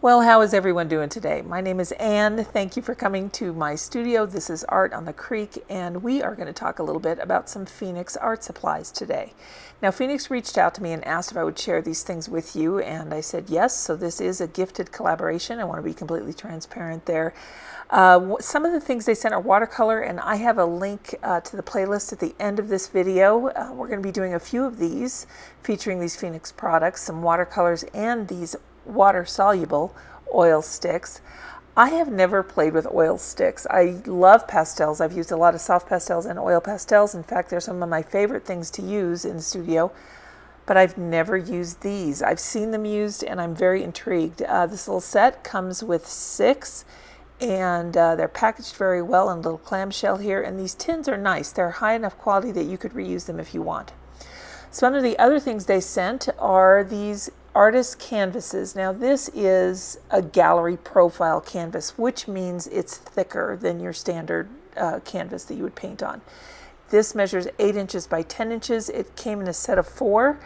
Well, how is everyone doing today? My name is Anne. Thank you for coming to my studio. This is Art on the Creek, and we are going to talk a little bit about some Phoenix art supplies today. Now, Phoenix reached out to me and asked if I would share these things with you, and I said yes. So this is a gifted collaboration. I want to be completely transparent there. Some of the things they sent are watercolor, and I have a link to the playlist at the end of this video. We're going to be doing a few of these featuring these Phoenix products, some watercolors and these water-soluble oil sticks. I have never played with oil sticks. I love pastels. I've used a lot of soft pastels and oil pastels. In fact, they're some of my favorite things to use in the studio, but I've never used these. I've seen them used and I'm very intrigued. This little set comes with 6 and they're packaged very well in a little clamshell here, and these tins are nice. They're high enough quality that you could reuse them if you want. Some of the other things they sent are these artist canvases. Now this is a gallery profile canvas, which means it's thicker than your standard canvas that you would paint on. This measures 8 inches by 10 inches. It came in a set of 4,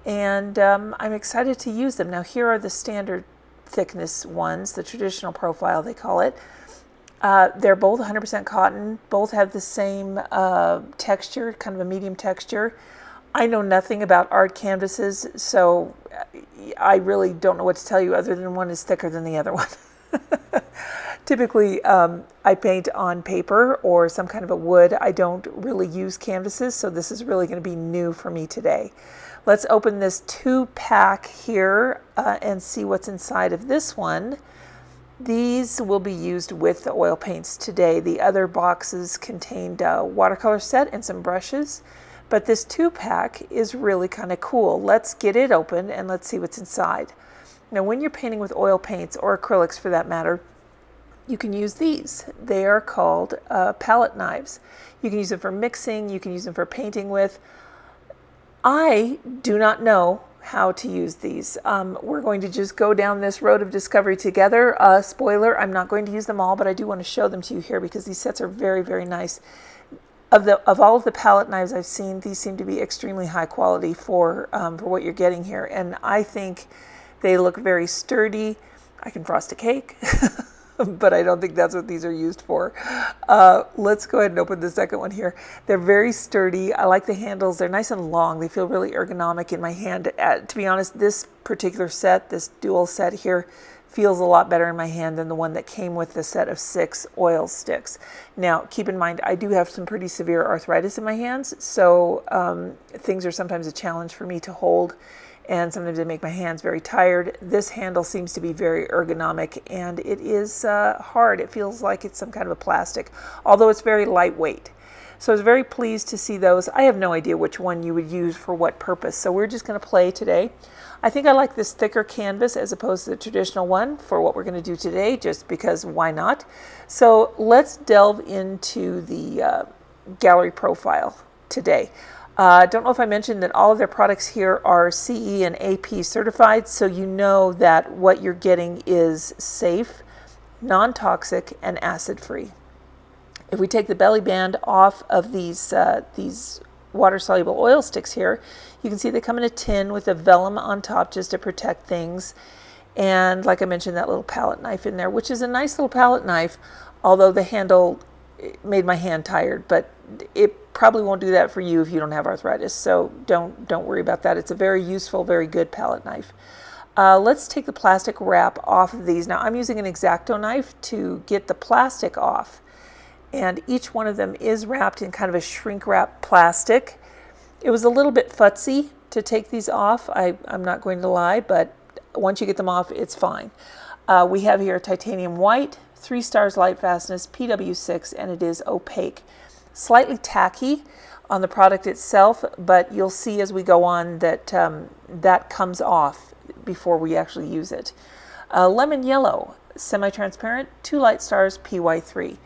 and I'm excited to use them. Now here are the standard thickness ones, the traditional profile they call it. They're both 100% cotton, both have the same texture, kind of a medium texture. I know nothing about art canvases, so I really don't know what to tell you other than one is thicker than the other one. Typically, I paint on paper or some kind of a wood. I don't really use canvases, so this is really going to be new for me today. Let's open this 2-pack here and see what's inside of this one. These will be used with the oil paints today. The other boxes contained a watercolor set and some brushes. But this 2-pack is really kind of cool. Let's get it open and let's see what's inside. Now, when you're painting with oil paints or acrylics for that matter, you can use these. They are called palette knives. You can use them for mixing, you can use them for painting with. I do not know how to use these. We're going to just go down this road of discovery together. Spoiler, I'm not going to use them all, but I do want to show them to you here because these sets are very, very nice. Of all of the palette knives I've seen, these seem to be extremely high quality for what you're getting here. And I think they look very sturdy. I can frost a cake, but I don't think that's what these are used for. Let's go ahead and open the second one here. They're very sturdy. I like the handles. They're nice and long. They feel really ergonomic in my hand. To be honest, this particular set, this dual set here, feels a lot better in my hand than the one that came with the set of 6 oil sticks. Now, keep in mind, I do have some pretty severe arthritis in my hands, so things are sometimes a challenge for me to hold, and sometimes they make my hands very tired. This handle seems to be very ergonomic, and it is hard. It feels like it's some kind of a plastic, although it's very lightweight. So I was very pleased to see those. I have no idea which one you would use for what purpose, so we're just going to play today. I think I like this thicker canvas as opposed to the traditional one for what we're going to do today, just because why not? So let's delve into the gallery profile today. Don't know if I mentioned that all of their products here are CE and AP certified, so you know that what you're getting is safe, non-toxic, and acid-free. If we take the belly band off of these water-soluble oil sticks here, you can see they come in a tin with a vellum on top just to protect things. And like I mentioned, that little palette knife in there, which is a nice little palette knife, although the handle made my hand tired, but it probably won't do that for you if you don't have arthritis, so don't worry about that. It's a very useful, very good palette knife. Let's take the plastic wrap off of these. Now I'm using an X-Acto knife to get the plastic off, and each one of them is wrapped in kind of a shrink wrap plastic. It was a little bit futzy to take these off, I'm not going to lie, but once you get them off, it's fine. We have here titanium white, 3 stars light fastness, PW6, and it is opaque. Slightly tacky on the product itself, but you'll see as we go on that that comes off before we actually use it. Lemon yellow, semi-transparent, 2 light stars, PY3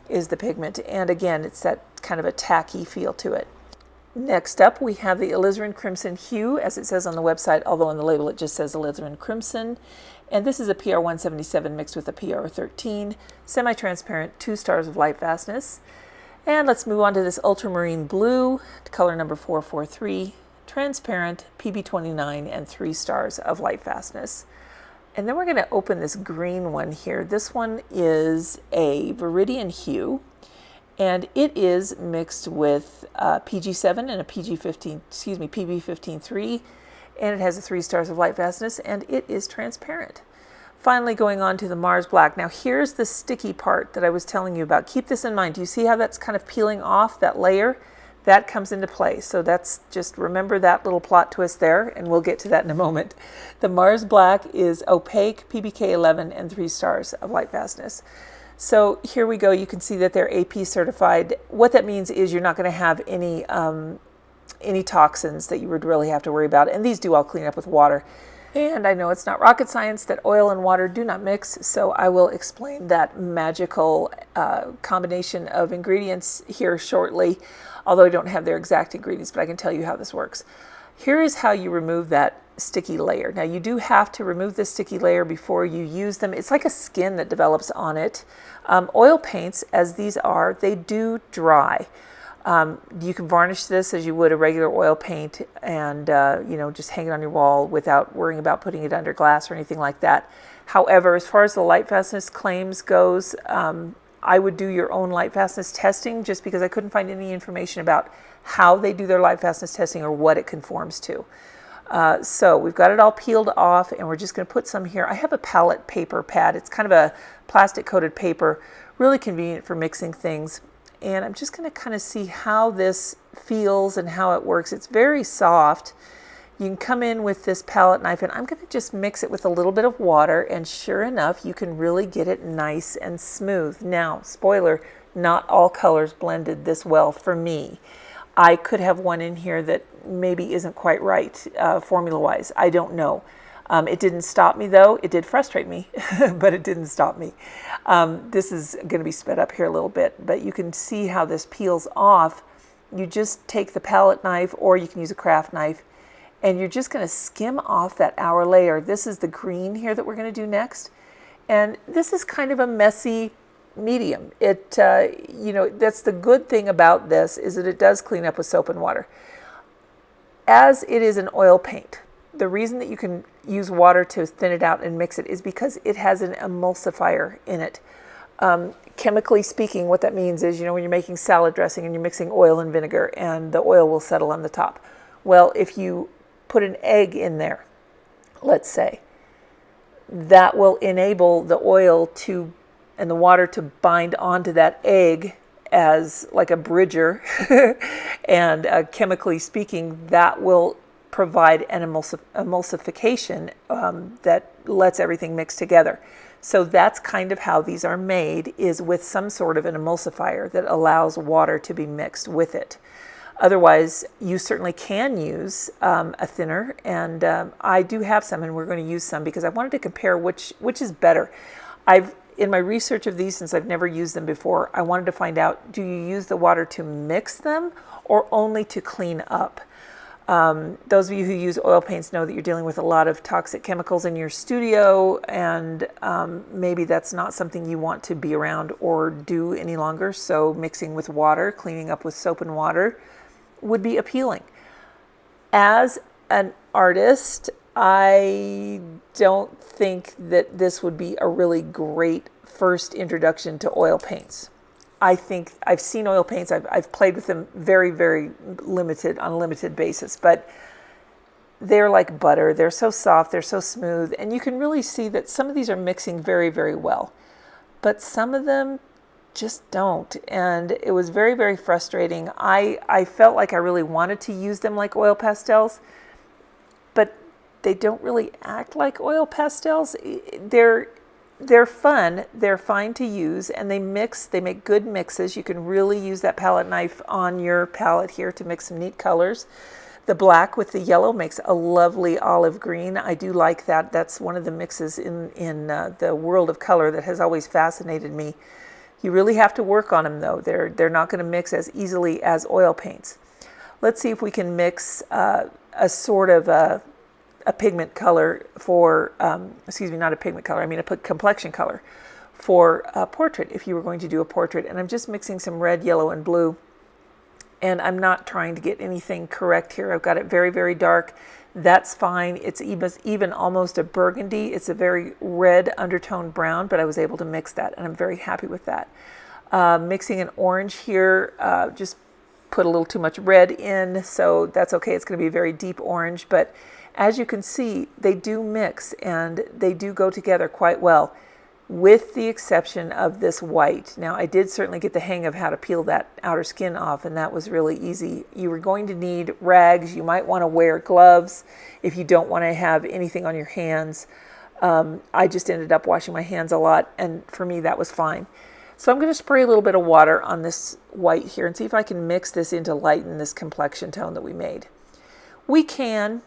is the pigment, and again, it's that kind of a tacky feel to it. Next up, we have the alizarin crimson hue, as it says on the website, although on the label it just says alizarin crimson. And this is a PR177 mixed with a PR13, semi-transparent, 2 stars of light fastness. And let's move on to this ultramarine blue, color number 443, transparent, PB29, and 3 stars of light fastness. And then we're going to open this green one here. This one is a Viridian hue, and it is mixed with PG7 and a PB15.3, and it has 3 stars of light fastness, and it is transparent. Finally, going on to the Mars Black. Now here's the sticky part that I was telling you about. Keep this in mind. Do you see how that's kind of peeling off that layer? That comes into play. So that's just, remember that little plot twist there, and we'll get to that in a moment. The Mars Black is opaque, PBK11, and 3 stars of light fastness. So here we go. You can see that they're AP certified. What that means is you're not going to have any toxins that you would really have to worry about. And these do all clean up with water. And I know it's not rocket science that oil and water do not mix, so I will explain that magical combination of ingredients here shortly, although I don't have their exact ingredients, but I can tell you how this works. Here is how you remove that sticky layer. Now you do have to remove the sticky layer before you use them. It's like a skin that develops on it. Oil paints, as these are, they do dry. You can varnish this as you would a regular oil paint and just hang it on your wall without worrying about putting it under glass or anything like that. However, as far as the light fastness claims goes, I would do your own light fastness testing, just because I couldn't find any information about how they do their light fastness testing or what it conforms to. So we've got it all peeled off, and we're just going to put some here. I have a palette paper pad. It's kind of a plastic coated paper, really convenient for mixing things. And I'm just going to kind of see how this feels and how it works. It's very soft. You can come in with this palette knife, and I'm going to just mix it with a little bit of water, and sure enough, you can really get it nice and smooth. Now, spoiler, not all colors blended this well for me. I could have one in here that maybe isn't quite right formula-wise. I don't know. It didn't stop me though. It did frustrate me, but it didn't stop me. This is going to be sped up here a little bit, but you can see how this peels off. You just take the palette knife, or you can use a craft knife, and you're just going to skim off that outer layer. This is the green here that we're going to do next. And this is kind of a messy medium. That's the good thing about this, is that it does clean up with soap and water. As it is an oil paint, the reason that you can use water to thin it out and mix it is because it has an emulsifier in it. Chemically speaking, what that means is, when you're making salad dressing and you're mixing oil and vinegar, and the oil will settle on the top. Well, if you put an egg in there, let's say, that will enable the oil and the water to bind onto that egg as like a bridger. And chemically speaking, that will provide an emulsification that lets everything mix together. So that's kind of how these are made, is with some sort of an emulsifier that allows water to be mixed with it. Otherwise, you certainly can use a thinner, and I do have some, and we're going to use some because I wanted to compare which is better. In my research of these, since I've never used them before, I wanted to find out, do you use the water to mix them or only to clean up? Those of you who use oil paints know that you're dealing with a lot of toxic chemicals in your studio, and maybe that's not something you want to be around or do any longer. So mixing with water, cleaning up with soap and water would be appealing. As an artist, I don't think that this would be a really great first introduction to oil paints. I think I've seen oil paints. I've played with them very, very on a limited basis, but they're like butter. They're so soft, they're so smooth, and you can really see that some of these are mixing very, very well, but some of them just don't, and it was very, very frustrating. I felt like I really wanted to use them like oil pastels, but they don't really act like oil pastels. They're fun, they're fine to use, and they make good mixes. You can really use that palette knife on your palette here to mix some neat colors. The black with the yellow makes a lovely olive green. I do like that. That's one of the mixes in the world of color that has always fascinated me. You really have to work on them though. They're not going to mix as easily as oil paints. Let's see if we can mix a sort of a pigment color for, not a pigment color, I mean a complexion color for a portrait, if you were going to do a portrait. And I'm just mixing some red, yellow, and blue. And I'm not trying to get anything correct here. I've got it very, very dark. That's fine. It's even almost a burgundy. It's a very red undertone brown, but I was able to mix that, and I'm very happy with that. Mixing an orange here, just put a little too much red in, so that's okay. It's going to be a very deep orange, but as you can see, they do mix and they do go together quite well, with the exception of this white. Now, I did certainly get the hang of how to peel that outer skin off, and that was really easy. You were going to need rags. You might want to wear gloves if you don't want to have anything on your hands. I just ended up washing my hands a lot, and for me, that was fine. So I'm going to spray a little bit of water on this white here and see if I can mix this in to lighten this complexion tone that we made. We can,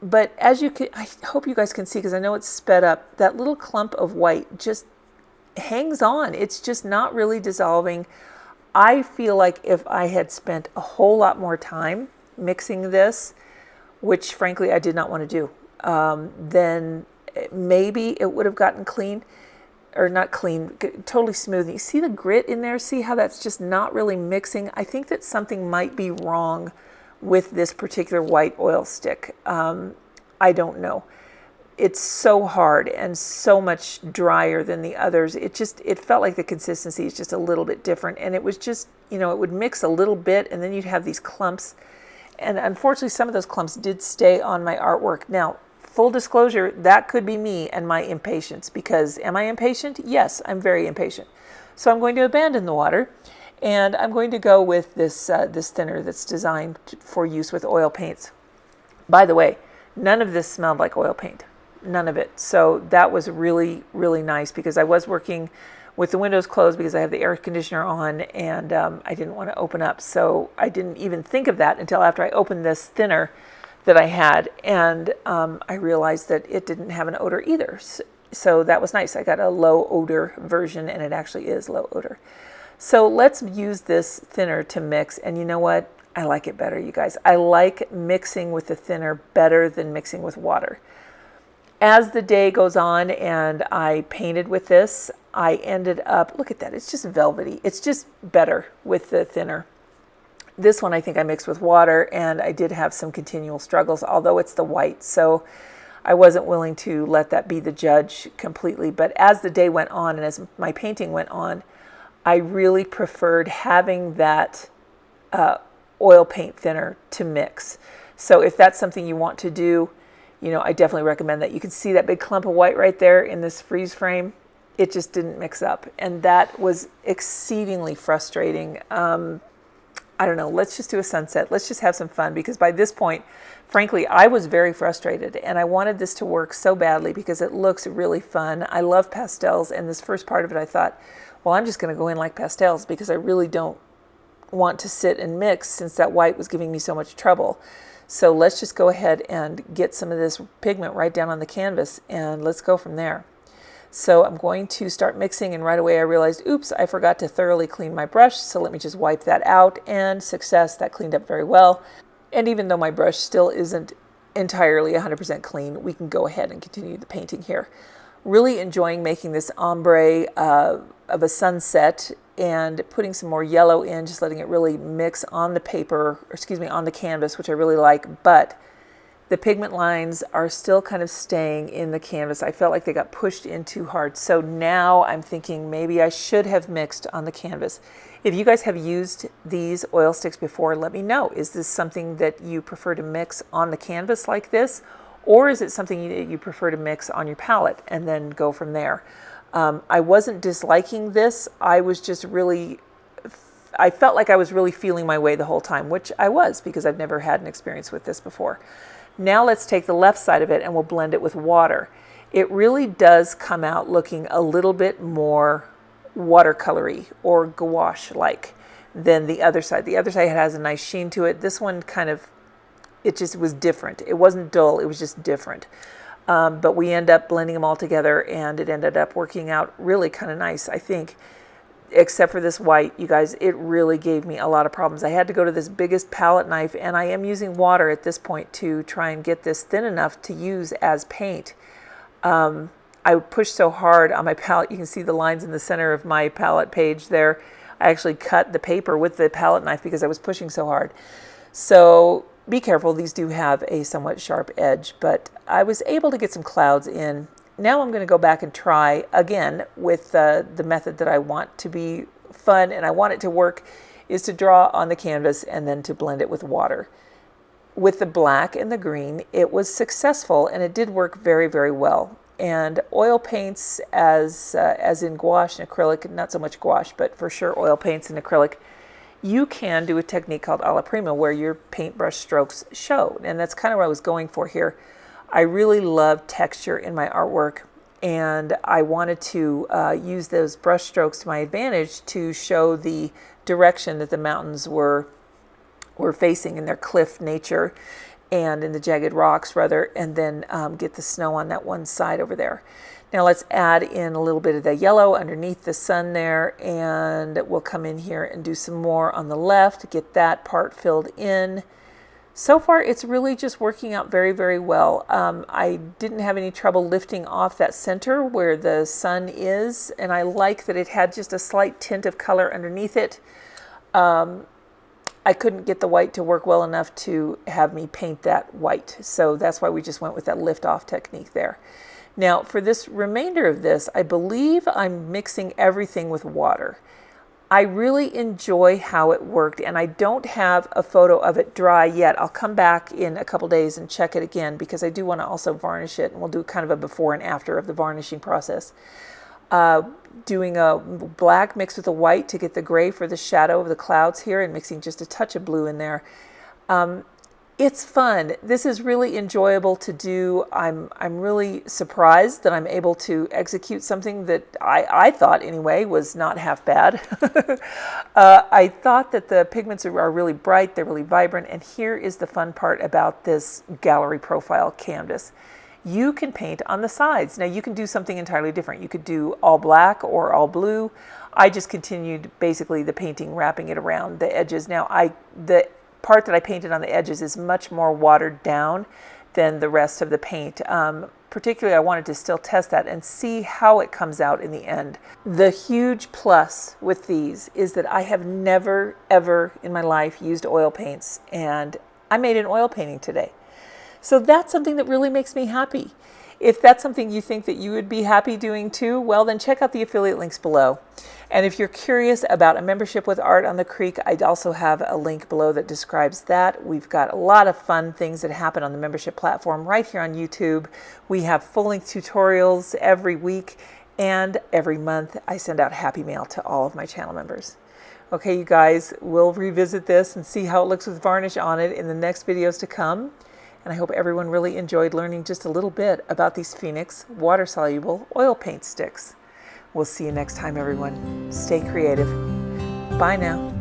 but as you can, I hope you guys can see, because I know it's sped up, that little clump of white just hangs on. It's just not really dissolving. I feel like if I had spent a whole lot more time mixing this, which frankly I did not want to do, then maybe it would have gotten clean, or not clean, totally smooth. You see the grit in there? See how that's just not really mixing? I think that something might be wrong with this particular white oil stick. I don't know. It's so hard and so much drier than the others. It felt like the consistency is just a little bit different, and it was just, it would mix a little bit and then you'd have these clumps. And unfortunately, some of those clumps did stay on my artwork. Now, full disclosure, that could be me and my impatience, because am I impatient? Yes, I'm very impatient. So I'm going to abandon the water, and I'm going to go with this thinner that's designed for use with oil paints. By the way, none of this smelled like oil paint. None of it. So that was really, really nice, because I was working with the windows closed because I have the air conditioner on, and I didn't want to open up. So I didn't even think of that until after I opened this thinner that I had, and I realized that it didn't have an odor either. So that was nice. I got a low odor version, and it actually is low odor. So let's use this thinner to mix, and you know what? I like it better, you guys. I like mixing with the thinner better than mixing with water. As the day goes on and I painted with this, I ended up, look at that, it's just velvety. It's just better with the thinner. This one I think I mixed with water, and I did have some continual struggles, although it's the white, so I wasn't willing to let that be the judge completely. But as the day went on and as my painting went on, I really preferred having that oil paint thinner to mix. So if that's something you want to do, I definitely recommend that. You can see that big clump of white right there in this freeze frame. It just didn't mix up, and that was exceedingly frustrating. I don't know, let's just do a sunset. Let's just have some fun, because by this point, frankly, I was very frustrated, and I wanted this to work so badly because it looks really fun. I love pastels, and this first part of it I thought, well, I'm just going to go in like pastels, because I really don't want to sit and mix since that white was giving me so much trouble. So let's just go ahead and get some of this pigment right down on the canvas, and let's go from there. So I'm going to start mixing, and right away I realized, oops, I forgot to thoroughly clean my brush, so let me just wipe that out, and success, that cleaned up very well. And even though my brush still isn't entirely 100% clean, we can go ahead and continue the painting here. Really enjoying making this ombre of a sunset, and putting some more yellow in, just letting it really mix on the paper, or excuse me, on the canvas, which I really like, but the pigment lines are still kind of staying in the canvas. I felt like they got pushed in too hard. So now I'm thinking maybe I should have mixed on the canvas. If you guys have used these oil sticks before, let me know. Is this something that you prefer to mix on the canvas like this? Or is it something that you prefer to mix on your palette and then go from there? I wasn't disliking this. I was just really, I felt like I was really feeling my way the whole time, which I was, because I've never had an experience with this before. Now let's take the left side of it and we'll blend it with water. It really does come out looking a little bit more watercolory or gouache-like than the other side. The other side has a nice sheen to it. This one kind of, it just was different. It wasn't dull, it was just different. But we end up blending them all together, and it ended up working out really kind of nice, I think. Except for this white, you guys, it really gave me a lot of problems. I had to go to this biggest palette knife, and I am using water at this point to try and get this thin enough to use as paint. I pushed so hard on my palette. You can see the lines in the center of my palette page there. I actually cut the paper with the palette knife because I was pushing so hard. So be careful, these do have a somewhat sharp edge, but I was able to get some clouds in. Now I'm going to go back and try again with the method that I want to be fun and I want it to work, is to draw on the canvas and then to blend it with water. With the black and the green, it was successful and it did work very, very well. And oil paints, as in gouache and acrylic, not so much gouache, but for sure oil paints and acrylic, you can do a technique called alla prima where your paintbrush strokes show. And that's kind of what I was going for here. I really love texture in my artwork, and I wanted to use those brush strokes to my advantage to show the direction that the mountains were facing in their cliff nature and in the jagged rocks rather, and then get the snow on that one side over there. Now let's add in a little bit of the yellow underneath the sun there, and we'll come in here and do some more on the left, get that part filled in. So far it's really just working out very, very well. I didn't have any trouble lifting off that center where the sun is, and I like that it had just a slight tint of color underneath it. I couldn't get the white to work well enough to have me paint that white, so that's why we just went with that lift off technique there. Now for this remainder of this, I believe I'm mixing everything with water. I really enjoy how it worked, and I don't have a photo of it dry yet. I'll come back in a couple days and check it again because I do want to also varnish it, and we'll do kind of a before and after of the varnishing process. Doing a black mixed with a white to get the gray for the shadow of the clouds here, and mixing just a touch of blue in there. It's fun. This is really enjoyable to do. I'm really surprised that I'm able to execute something that I thought anyway was not half bad. I thought that the pigments are really bright, they're really vibrant, and here is the fun part about this gallery profile canvas. You can paint on the sides. Now you can do something entirely different. You could do all black or all blue. I just continued basically the painting, wrapping it around the edges. Now the part that I painted on the edges is much more watered down than the rest of the paint. Particularly, I wanted to still test that and see how it comes out in the end. The huge plus with these is that I have never, ever in my life used oil paints, and I made an oil painting today. So that's something that really makes me happy. If that's something you think that you would be happy doing too, well then check out the affiliate links below. And if you're curious about a membership with Art on the Creek, I'd also have a link below that describes that. We've got a lot of fun things that happen on the membership platform right here on YouTube. We have full-length tutorials every week, and every month I send out Happy Mail to all of my channel members. Okay, you guys, we'll revisit this and see how it looks with varnish on it in the next videos to come. And I hope everyone really enjoyed learning just a little bit about these Phoenix water-soluble oil paint sticks. We'll see you next time, everyone. Stay creative. Bye now.